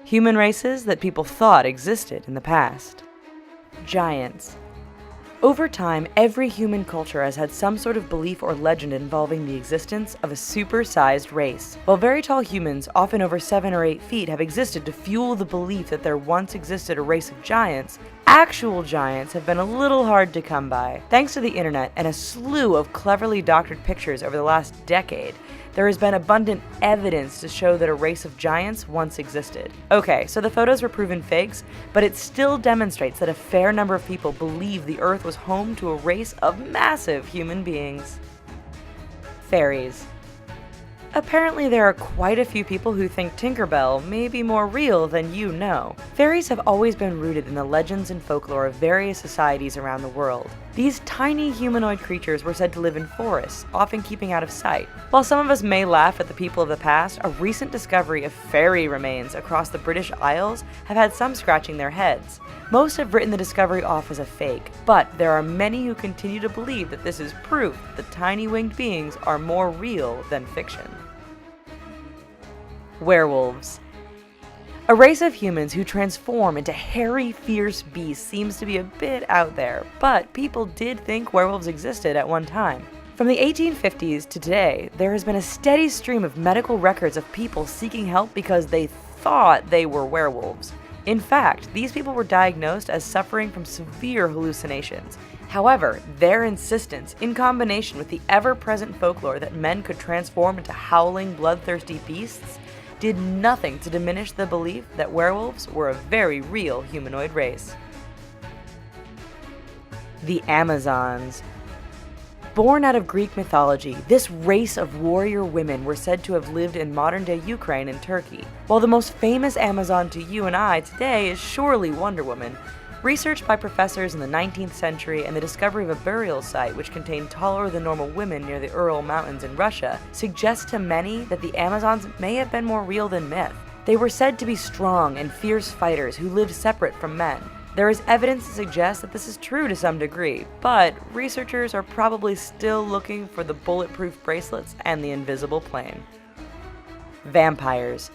Human races that people thought existed in the past. Giants. Over time, every human culture has had some sort of belief or legend involving the existence of a super-sized race. While very tall humans, often over 7 or 8 feet, have existed to fuel the belief that there once existed a race of giants, actual giants have been a little hard to come by. Thanks to the internet and a slew of cleverly doctored pictures over the last decade, there has been abundant evidence to show that a race of giants once existed. Okay, so the photos were proven fakes, but it still demonstrates that a fair number of people believe the Earth was home to a race of massive human beings. Fairies. Apparently there are quite a few people who think Tinkerbell may be more real than you know. Fairies have always been rooted in the legends and folklore of various societies around the world. These tiny humanoid creatures were said to live in forests, often keeping out of sight. While some of us may laugh at the people of the past, a recent discovery of fairy remains across the British Isles have had some scratching their heads. Most have written the discovery off as a fake, but there are many who continue to believe that this is proof that tiny winged beings are more real than fiction. Werewolves. A race of humans who transform into hairy, fierce beasts seems to be a bit out there, but people did think werewolves existed at one time. From the 1850s to today, there has been a steady stream of medical records of people seeking help because they thought they were werewolves. In fact, these people were diagnosed as suffering from severe hallucinations. However, their insistence, in combination with the ever-present folklore that men could transform into howling, bloodthirsty beasts, did nothing to diminish the belief that werewolves were a very real humanoid race. The Amazons. Born out of Greek mythology, this race of warrior women were said to have lived in modern-day Ukraine and Turkey. While the most famous Amazon to you and I today is surely Wonder Woman, research by professors in the 19th century and the discovery of a burial site which contained taller than normal women near the Ural Mountains in Russia suggests to many that the Amazons may have been more real than myth. They were said to be strong and fierce fighters who lived separate from men. There is evidence to suggest that this is true to some degree, but researchers are probably still looking for the bulletproof bracelets and the invisible plane. Vampires.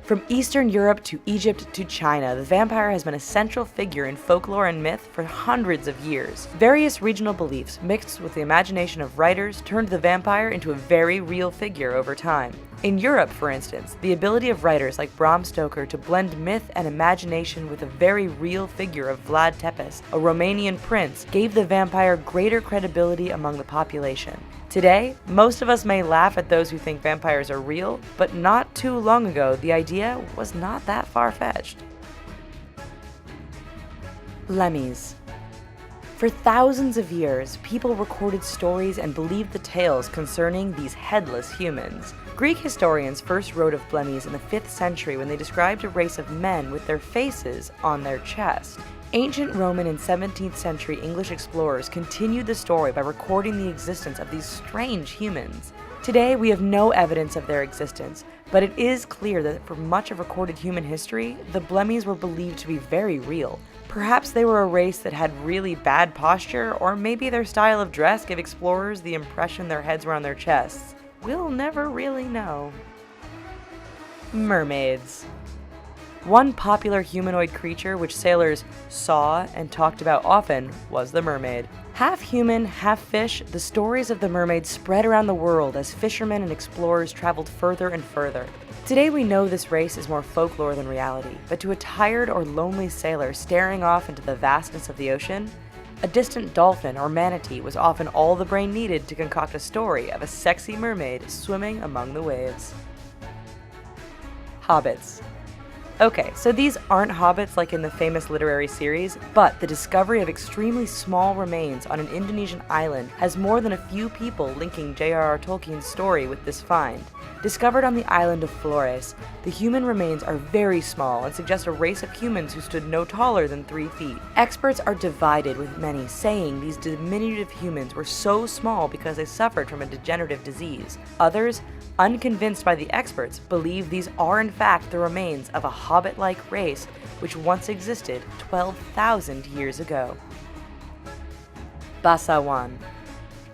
From Eastern Europe to Egypt to China, the vampire has been a central figure in folklore and myth for hundreds of years. Various regional beliefs, mixed with the imagination of writers, turned the vampire into a very real figure over time. In Europe, for instance, the ability of writers like Bram Stoker to blend myth and imagination with a very real figure of Vlad Tepes, a Romanian prince, gave the vampire greater credibility among the population. Today, most of us may laugh at those who think vampires are real, but not too long ago, the idea was not that far-fetched. Lemmies. For thousands of years, people recorded stories and believed the tales concerning these headless humans. Greek historians first wrote of Blemmies in the 5th century when they described a race of men with their faces on their chest. Ancient Roman and 17th century English explorers continued the story by recording the existence of these strange humans. Today, we have no evidence of their existence, but it is clear that for much of recorded human history, the Blemmies were believed to be very real. Perhaps they were a race that had really bad posture, or maybe their style of dress gave explorers the impression their heads were on their chests. We'll never really know. Mermaids. One popular humanoid creature which sailors saw and talked about often was the mermaid. Half human, half fish, the stories of the mermaid spread around the world as fishermen and explorers traveled further and further. Today we know this race is more folklore than reality, but to a tired or lonely sailor staring off into the vastness of the ocean, a distant dolphin or manatee was often all the brain needed to concoct a story of a sexy mermaid swimming among the waves. Hobbits. Okay, so these aren't hobbits like in the famous literary series, but the discovery of extremely small remains on an Indonesian island has more than a few people linking J.R.R. Tolkien's story with this find. Discovered on the island of Flores, the human remains are very small and suggest a race of humans who stood no taller than 3 feet. Experts are divided, with many saying these diminutive humans were so small because they suffered from a degenerative disease. Others, unconvinced by the experts, believe these are in fact the remains of a hobbit-like race which once existed 12,000 years ago. Basa1.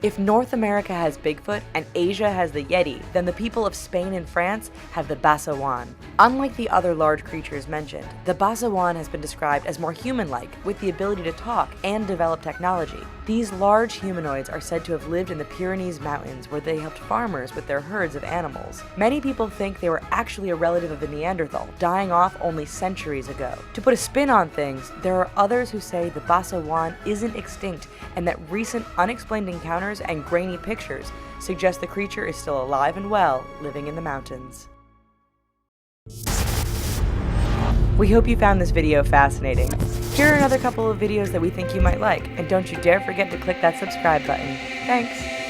If North America has Bigfoot and Asia has the Yeti, then the people of Spain and France have the Basawan. Unlike the other large creatures mentioned, the Basawan has been described as more human-like, with the ability to talk and develop technology. These large humanoids are said to have lived in the Pyrenees Mountains, where they helped farmers with their herds of animals. Many people think they were actually a relative of the Neanderthal, dying off only centuries ago. To put a spin on things, there are others who say the Basawan isn't extinct and that recent unexplained encounters and grainy pictures suggest the creature is still alive and well, living in the mountains. We hope you found this video fascinating. Here are another couple of videos that we think you might like, and don't you dare forget to click that subscribe button. Thanks!